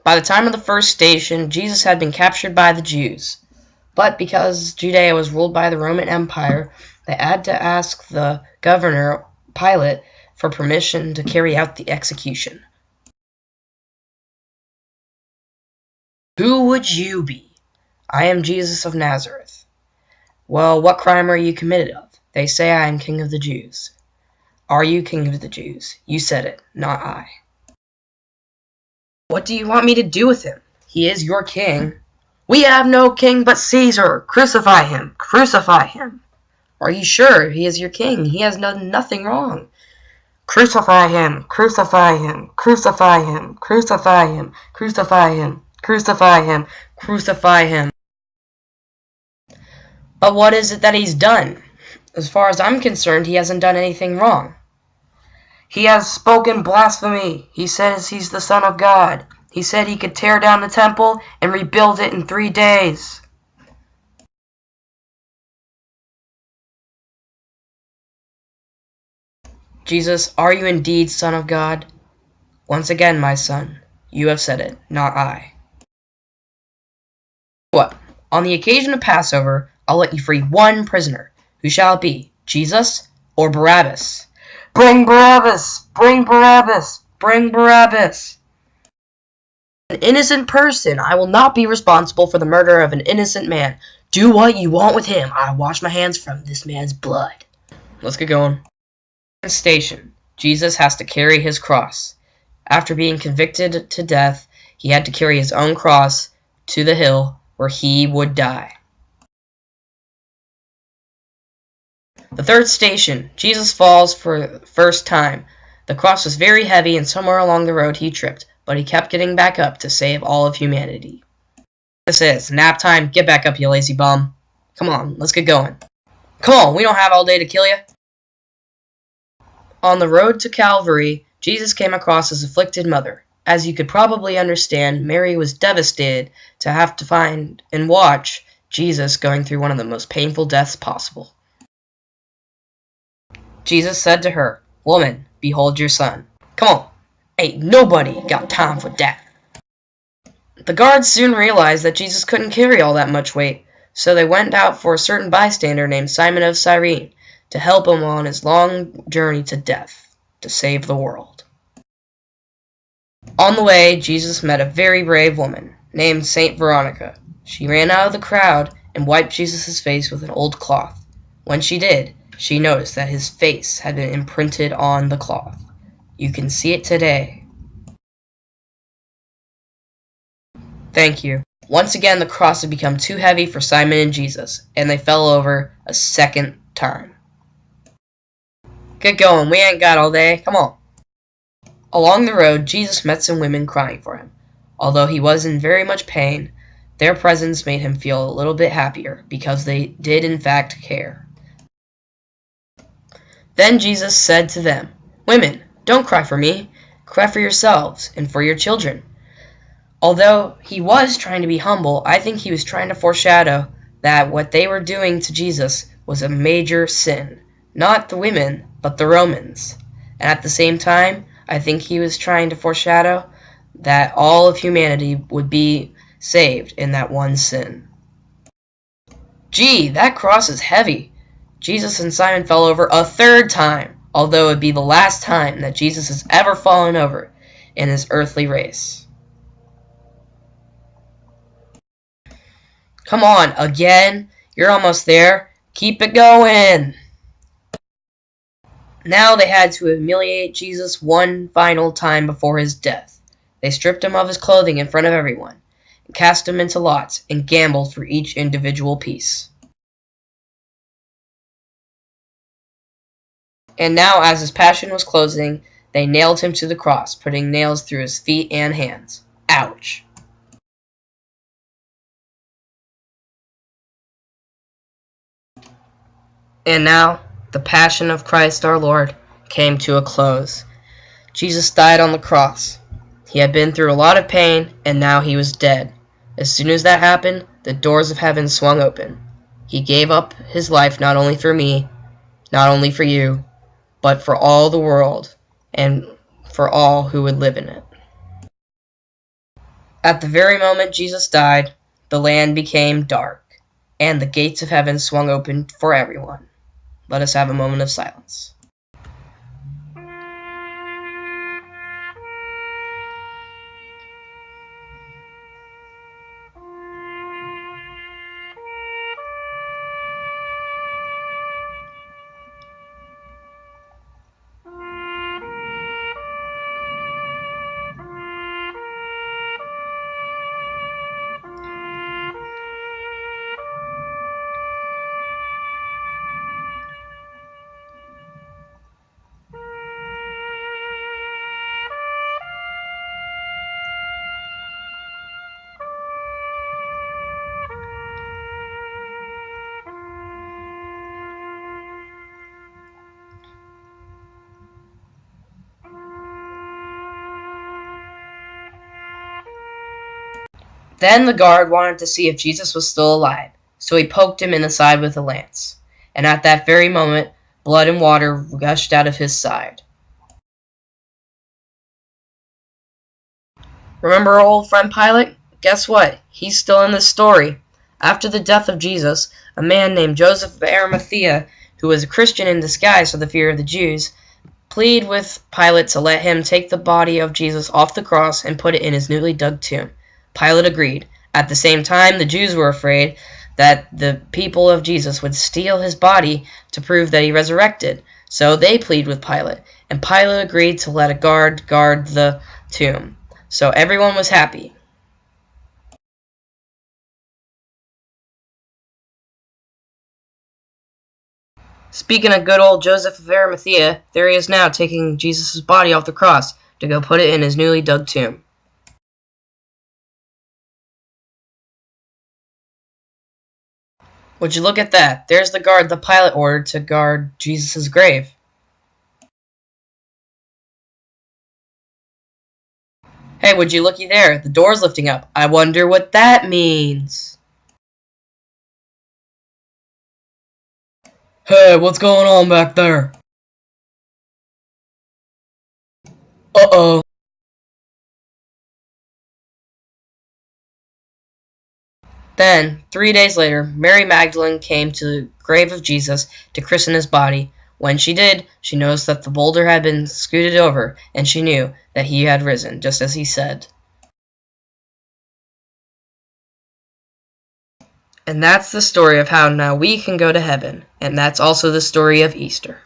By the time of the first station, Jesus had been captured by the Jews. But because Judea was ruled by the Roman Empire, they had to ask the governor, Pilate, for permission to carry out the execution. Who would you be? I am Jesus of Nazareth. Well, what crime are you committed of? They say I am King of the Jews. Are you King of the Jews? You said it, not I. What do you want me to do with him? He is your king. We have no king but Caesar. Crucify him. Crucify him. Are you sure he is your king? He has done nothing wrong. Crucify him. Crucify him. Crucify him. Crucify him. Crucify him. Crucify him. Crucify him. But what is it that he's done? As far as I'm concerned, he hasn't done anything wrong. He has spoken blasphemy. He says he's the Son of God. He said he could tear down the temple and rebuild it in 3 days. Jesus, are you indeed Son of God? Once again, my son, you have said it, not I. What? On the occasion of Passover, I'll let you free one prisoner. Who shall it be? Jesus or Barabbas? Bring Barabbas! Bring Barabbas! Bring Barabbas! An innocent person. I will not be responsible for the murder of an innocent man. Do what you want with him. I wash my hands from this man's blood. Let's get going. Station. Jesus has to carry his cross. After being convicted to death, he had to carry his own cross to the hill where he would die. The third station. Jesus falls for the first time. The cross was very heavy, and somewhere along the road he tripped, but he kept getting back up to save all of humanity. This is nap time. Get back up, you lazy bum. Come on, let's get going. Come on, we don't have all day to kill you. On the road to Calvary, Jesus came across his afflicted mother. As you could probably understand, Mary was devastated to have to find and watch Jesus going through one of the most painful deaths possible. Jesus said to her, "Woman, behold your son." Come on, ain't nobody got time for that. The guards soon realized that Jesus couldn't carry all that much weight, so they went out for a certain bystander named Simon of Cyrene to help him on his long journey to death, to save the world. On the way, Jesus met a very brave woman named Saint Veronica. She ran out of the crowd and wiped Jesus' face with an old cloth. When she did, she noticed that his face had been imprinted on the cloth. You can see it today. Thank you. Once again, the cross had become too heavy for Simon and Jesus, and they fell over a second time. Get going, we ain't got all day, come on. Along the road, Jesus met some women crying for him. Although he was in very much pain, their presence made him feel a little bit happier, because they did in fact care. Then Jesus said to them, "Women, don't cry for me, cry for yourselves and for your children." Although he was trying to be humble, I think he was trying to foreshadow that what they were doing to Jesus was a major sin. Not the women, but the Romans. And at the same time, I think he was trying to foreshadow that all of humanity would be saved in that one sin. Gee, that cross is heavy. Jesus and Simon fell over a third time, although it would be the last time that Jesus has ever fallen over in his earthly race. Come on, again? You're almost there. Keep it going. Now they had to humiliate Jesus one final time before his death. They stripped him of his clothing in front of everyone, and cast him into lots, and gambled for each individual piece. And now, as his passion was closing, they nailed him to the cross, putting nails through his feet and hands. Ouch! And now, the Passion of Christ our Lord came to a close. Jesus died on the cross. He had been through a lot of pain, and now he was dead. As soon as that happened, the doors of heaven swung open. He gave up his life not only for me, not only for you, but for all the world, and for all who would live in it. At the very moment Jesus died, the land became dark, and the gates of heaven swung open for everyone. Let us have a moment of silence. Then the guard wanted to see if Jesus was still alive, so he poked him in the side with a lance. And at that very moment, blood and water gushed out of his side. Remember our old friend Pilate? Guess what? He's still in this story. After the death of Jesus, a man named Joseph of Arimathea, who was a Christian in disguise for the fear of the Jews, pleaded with Pilate to let him take the body of Jesus off the cross and put it in his newly dug tomb. Pilate agreed. At the same time, the Jews were afraid that the people of Jesus would steal his body to prove that he resurrected. So they pleaded with Pilate, and Pilate agreed to let a guard the tomb. So everyone was happy. Speaking of good old Joseph of Arimathea, there he is now taking Jesus' body off the cross to go put it in his newly dug tomb. Would you look at that? There's the guard the Pilate ordered to guard Jesus' grave. Hey, would you looky there? The door's lifting up. I wonder what that means. Hey, what's going on back there? Uh-oh. Then, 3 days later, Mary Magdalene came to the grave of Jesus to christen his body. When she did, she noticed that the boulder had been scooted over, and she knew that he had risen, just as he said. And that's the story of how now we can go to heaven, and that's also the story of Easter.